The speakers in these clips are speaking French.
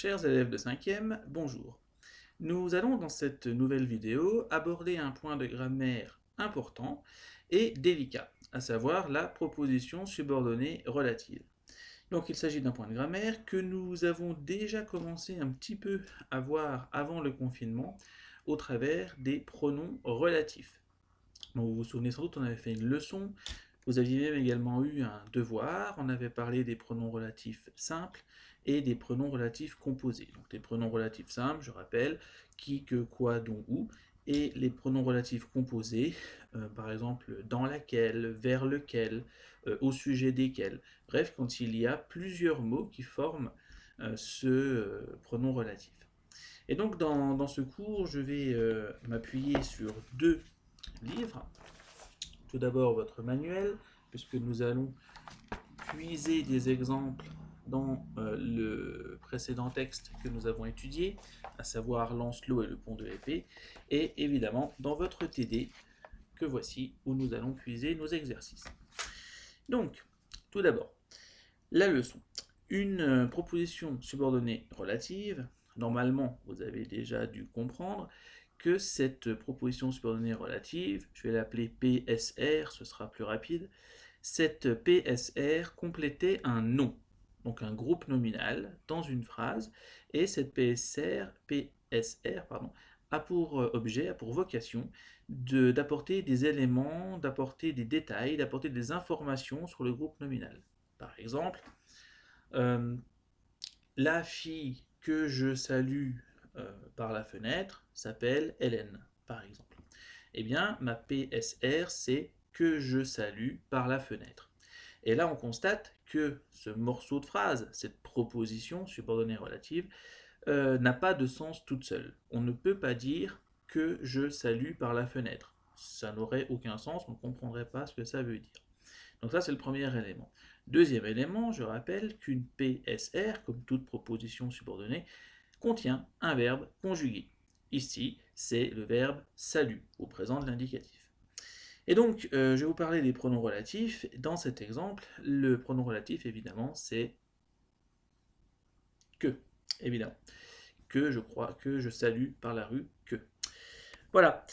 Chers élèves de 5e, bonjour. Nous allons dans cette nouvelle vidéo aborder un point de grammaire important et délicat, à savoir la proposition subordonnée relative. Donc il s'agit d'un point de grammaire que nous avons déjà commencé un petit peu à voir avant le confinement au travers des pronoms relatifs. Donc vous vous souvenez sans doute, on avait fait une leçon, vous aviez même également eu un devoir, on avait parlé des pronoms relatifs simples et des pronoms relatifs composés. Donc les pronoms relatifs simples, je rappelle, qui, que, quoi, dont, où, et les pronoms relatifs composés, par exemple dans laquelle, vers lequel, au sujet desquels. Bref, quand il y a plusieurs mots qui forment ce pronom relatif. Et donc dans ce cours, je vais m'appuyer sur deux livres. Tout d'abord votre manuel, puisque nous allons puiser des exemples dans le précédent texte que nous avons étudié, à savoir Lancelot et le pont de l'épée, et évidemment dans votre TD que voici, où nous allons puiser nos exercices. Donc, tout d'abord, la leçon. Une proposition subordonnée relative, normalement vous avez déjà dû comprendre que cette proposition subordonnée relative, je vais l'appeler PSR, ce sera plus rapide, cette PSR complétait un nom, donc un groupe nominal, dans une phrase, et cette PSR a pour objet, a pour vocation d'apporter des éléments, d'apporter des détails, d'apporter des informations sur le groupe nominal. Par exemple, la fille que je salue par la fenêtre s'appelle Hélène, par exemple. Eh bien, ma PSR, c'est que je salue par la fenêtre. Et là, on constate que ce morceau de phrase, cette proposition subordonnée relative, n'a pas de sens toute seule. On ne peut pas dire que je salue par la fenêtre. Ça n'aurait aucun sens, on ne comprendrait pas ce que ça veut dire. Donc ça, c'est le premier élément. Deuxième élément, je rappelle qu'une PSR, comme toute proposition subordonnée, contient un verbe conjugué. Ici, c'est le verbe salut, au présent de l'indicatif. Et donc, je vais vous parler des pronoms relatifs. Dans cet exemple, le pronom relatif, évidemment, c'est que, évidemment. Que je crois, que je salue par la rue, que. Voilà.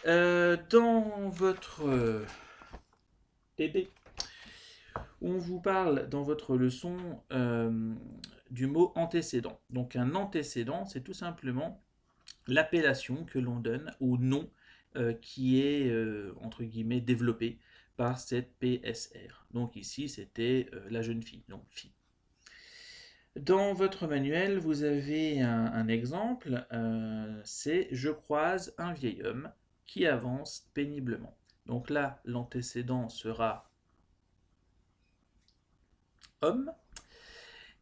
Dans votre TD, on vous parle dans votre leçon du mot antécédent. Donc un antécédent, c'est tout simplement l'appellation que l'on donne au nom qui est, entre guillemets, développé par cette PSR. Donc ici, c'était la jeune fille, donc fille. Dans votre manuel, vous avez un exemple, c'est « Je croise un vieil homme qui avance péniblement ». Donc là, l'antécédent sera homme,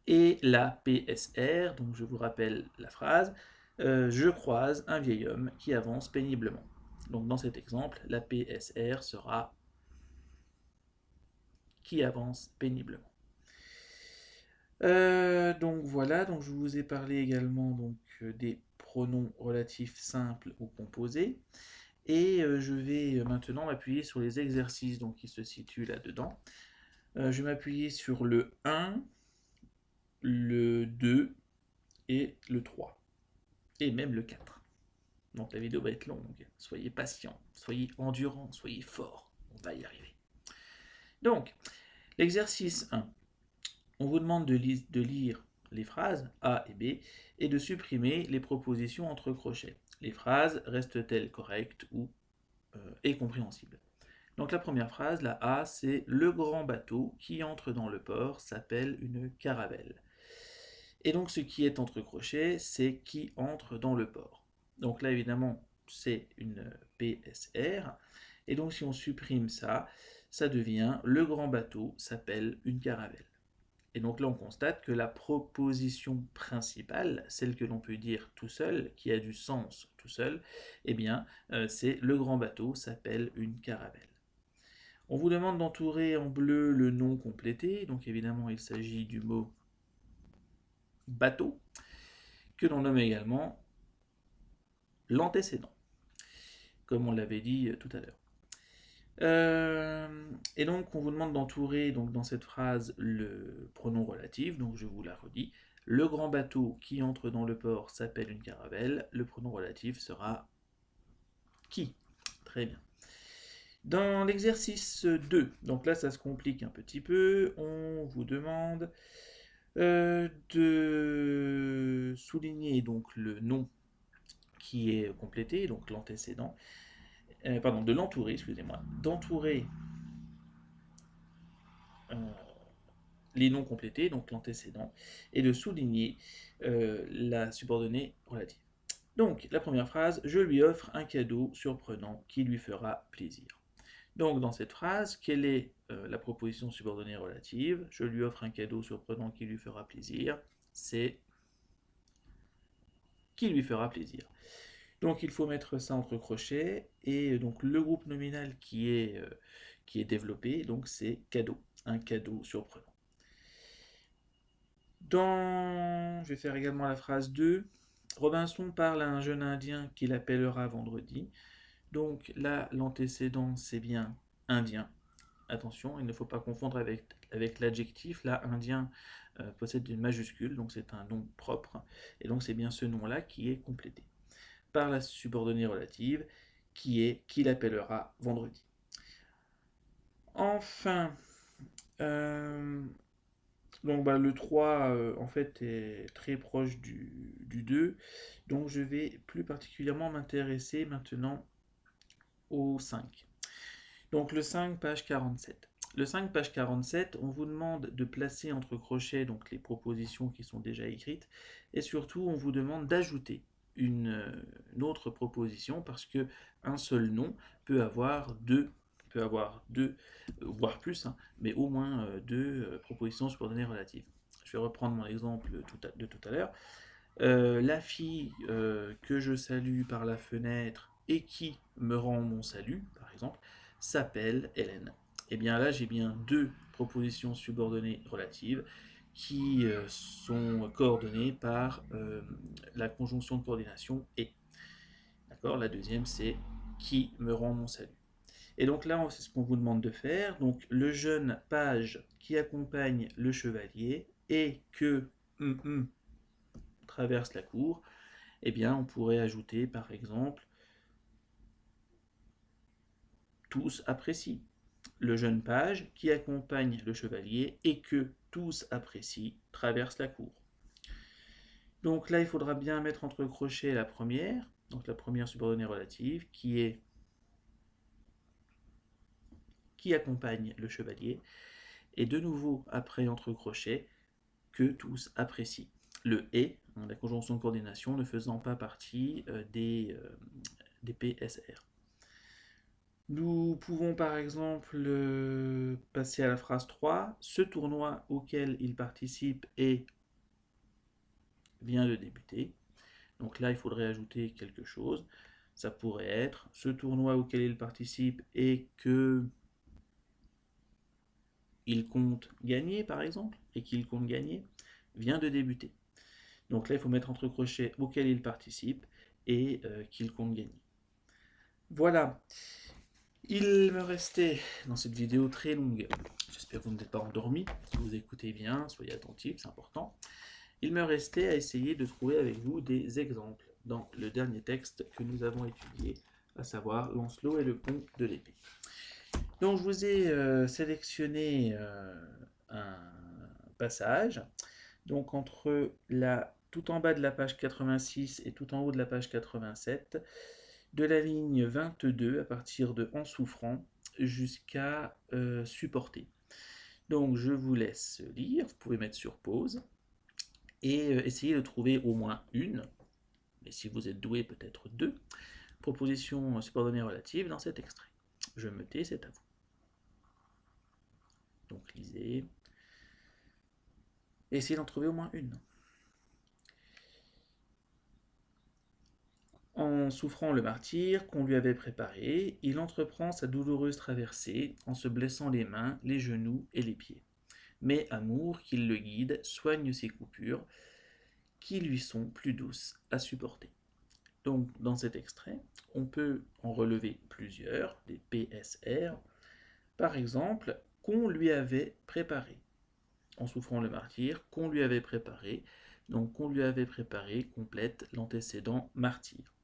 et la PSR, donc je vous rappelle la phrase, je croise un vieil homme qui avance péniblement. Donc dans cet exemple, la PSR sera qui avance péniblement. Donc voilà, donc je vous ai parlé également donc, des pronoms relatifs simples ou composés. Et je vais maintenant m'appuyer sur les exercices donc, qui se situent là-dedans. Je vais m'appuyer sur le 1, le 2 et le 3. Et même le 4. Donc la vidéo va être longue. Soyez patient, soyez endurant, soyez fort. On va y arriver. Donc, l'exercice 1. On vous demande de lire les phrases A et B et de supprimer les propositions entre crochets. Les phrases restent-elles correctes ou et compréhensibles? Donc la première phrase, la A, c'est « Le grand bateau qui entre dans le port s'appelle une caravelle ». Et donc ce qui est entre crochets, c'est « qui entre dans le port ». Donc là, évidemment, c'est une PSR. Et donc si on supprime ça, ça devient « Le grand bateau s'appelle une caravelle ». Et donc là, on constate que la proposition principale, celle que l'on peut dire tout seul, qui a du sens tout seul, eh bien, c'est « Le grand bateau s'appelle une caravelle ». On vous demande d'entourer en bleu le nom complété, donc évidemment il s'agit du mot bateau, que l'on nomme également l'antécédent, comme on l'avait dit tout à l'heure. Et donc on vous demande d'entourer donc, dans cette phrase le pronom relatif, donc je vous la redis, Le grand bateau qui entre dans le port s'appelle une caravelle. Le pronom relatif sera qui. Très bien. Dans l'exercice 2, donc là ça se complique un petit peu, on vous demande de souligner donc le nom qui est complété, donc l'antécédent, pardon, de l'entourer, excusez-moi, d'entourer euh, les noms complétés, donc l'antécédent, et de souligner la subordonnée relative. Donc, la première phrase, je lui offre un cadeau surprenant qui lui fera plaisir. Donc, dans cette phrase, quelle est la proposition subordonnée relative? Je lui offre un cadeau surprenant qui lui fera plaisir. C'est qui lui fera plaisir. Donc, il faut mettre ça entre crochets, et donc le groupe nominal qui est développé, donc c'est cadeau, un cadeau surprenant. Je vais faire également la phrase 2. Robinson parle à un jeune indien qu'il appellera vendredi. Donc là, l'antécédent, c'est bien indien. Attention, il ne faut pas confondre avec l'adjectif. Là, indien possède une majuscule, donc c'est un nom propre. Et donc c'est bien ce nom-là qui est complété par la subordonnée relative, qui est qu'il appellera vendredi. Enfin, donc le 3 en fait est très proche du 2, donc je vais plus particulièrement m'intéresser maintenant au 5. Donc le 5, page 47. Le 5, page 47, on vous demande de placer entre crochets donc les propositions qui sont déjà écrites, et surtout on vous demande d'ajouter une autre proposition, parce que un seul nom peut avoir deux, voire plus, hein, mais au moins deux propositions subordonnées relatives. Je vais reprendre mon exemple de tout à l'heure. La fille que je salue par la fenêtre et qui me rend mon salut, par exemple, s'appelle Hélène. Et bien là, j'ai bien deux propositions subordonnées relatives qui sont coordonnées par la conjonction de coordination et. D'accord. La deuxième, c'est qui me rend mon salut. Et donc là, c'est ce qu'on vous demande de faire. Donc le jeune page qui accompagne le chevalier et que traverse la cour, eh bien on pourrait ajouter par exemple tous apprécient. Le jeune page qui accompagne le chevalier et que tous apprécient traverse la cour. Donc là, il faudra bien mettre entre crochets la première, donc la première subordonnée relative, qui est qui accompagne le chevalier, et de nouveau après entre crochets, que tous apprécient. Le et, la conjonction de coordination, ne faisant pas partie des PSR. Nous pouvons par exemple passer à la phrase 3. Ce tournoi auquel il participe vient de débuter. Donc là, il faudrait ajouter quelque chose. Ça pourrait être ce tournoi auquel il participe et que il compte gagner, par exemple, et qu'il compte gagner, vient de débuter. Donc là, il faut mettre entre crochets auquel il participe et qu'il compte gagner. Voilà. Il me restait dans cette vidéo très longue, j'espère que vous n'êtes pas endormis, si vous écoutez bien, soyez attentifs, c'est important. Il me restait à essayer de trouver avec vous des exemples dans le dernier texte que nous avons étudié, à savoir Lancelot et le pont de l'épée. Donc je vous ai sélectionné un passage, donc tout en bas de la page 86 et tout en haut de la page 87, de la ligne 22 à partir de en souffrant jusqu'à supporter. Donc je vous laisse lire, vous pouvez mettre sur pause et essayer de trouver au moins une, mais si vous êtes doué peut-être deux, propositions subordonnées relatives dans cet extrait. Je me tais, c'est à vous. Donc lisez. Essayez d'en trouver au moins une. En souffrant le martyre qu'on lui avait préparé, il entreprend sa douloureuse traversée en se blessant les mains, les genoux et les pieds. Mais Amour, qui le guide, soigne ses coupures, qui lui sont plus douces à supporter. Donc dans cet extrait, on peut en relever plusieurs, des PSR, par exemple, qu'on lui avait préparé. En souffrant le martyre, qu'on lui avait préparé, donc qu'on lui avait préparé, complète l'antécédent martyr.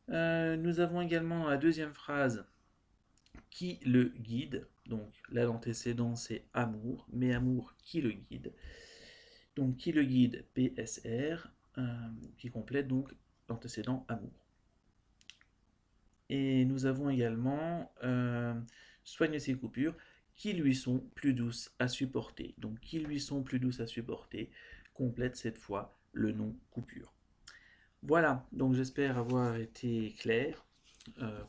Nous avons également la deuxième phrase qui le guide. Donc là l'antécédent c'est amour, mais amour qui le guide. Donc qui le guide PSR, qui complète donc l'antécédent amour. Et nous avons également soigne ses coupures qui lui sont plus douces à supporter. Donc qui lui sont plus douces à supporter complète cette fois le nom coupure. Voilà, donc j'espère avoir été clair,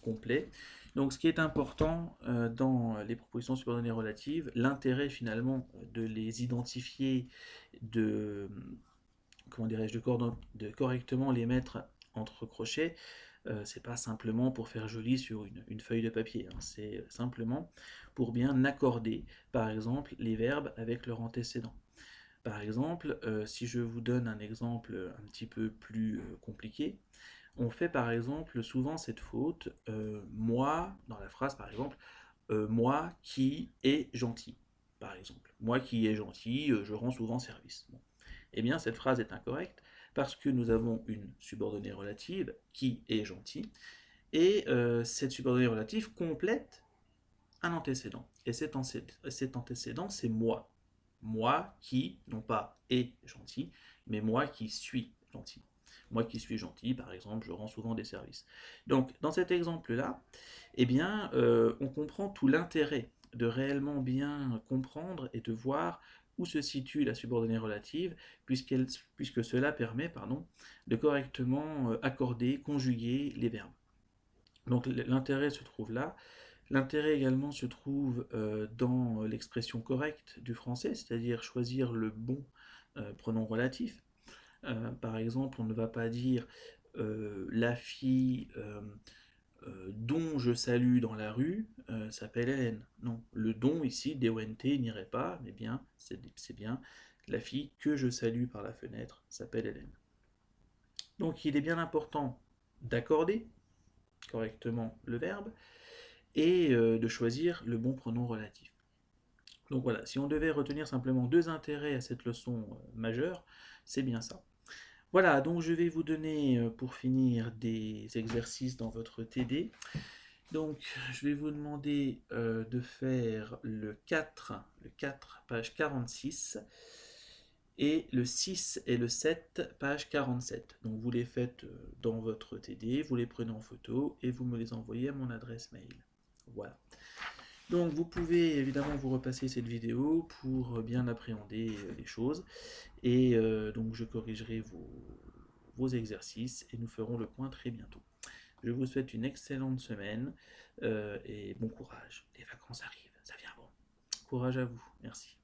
complet. Donc ce qui est important dans les propositions subordonnées relatives, l'intérêt finalement de les identifier, comment dirais-je, de correctement les mettre entre crochets, c'est pas simplement pour faire joli sur une feuille de papier, hein, c'est simplement pour bien accorder, par exemple, les verbes avec leur antécédent. Par exemple, si je vous donne un exemple un petit peu plus compliqué, on fait par exemple souvent cette faute, moi, dans la phrase par exemple, moi qui est gentil, par exemple. Moi qui est gentil, je rends souvent service. Bon. Eh bien, cette phrase est incorrecte parce que nous avons une subordonnée relative qui est gentil, et cette subordonnée relative complète un antécédent. Et cet antécédent, c'est moi. Moi qui, non pas est gentil, mais moi qui suis gentil. Moi qui suis gentil, par exemple, je rends souvent des services. Donc, dans cet exemple-là, eh bien, on comprend tout l'intérêt de réellement bien comprendre et de voir où se situe la subordonnée relative, puisque cela permet de correctement accorder, conjuguer les verbes. Donc l'intérêt se trouve là. L'intérêt également se trouve dans l'expression correcte du français, c'est-à-dire choisir le bon pronom relatif. Par exemple, on ne va pas dire la fille dont je salue dans la rue s'appelle Hélène. Non, le don ici, D-O-N-T, n'irait pas, mais bien, c'est bien la fille que je salue par la fenêtre s'appelle Hélène. Donc il est bien important d'accorder correctement le verbe et de choisir le bon pronom relatif. Donc voilà, si on devait retenir simplement deux intérêts à cette leçon majeure, c'est bien ça. Voilà, donc je vais vous donner pour finir des exercices dans votre TD. Donc je vais vous demander de faire le 4, page 46, et le 6 et le 7, page 47. Donc vous les faites dans votre TD, vous les prenez en photo et vous me les envoyez à mon adresse mail. Voilà. Donc vous pouvez évidemment vous repasser cette vidéo pour bien appréhender les choses. Et donc je corrigerai vos exercices et nous ferons le point très bientôt. Je vous souhaite une excellente semaine et bon courage. Les vacances arrivent, ça vient bon. Courage à vous, merci.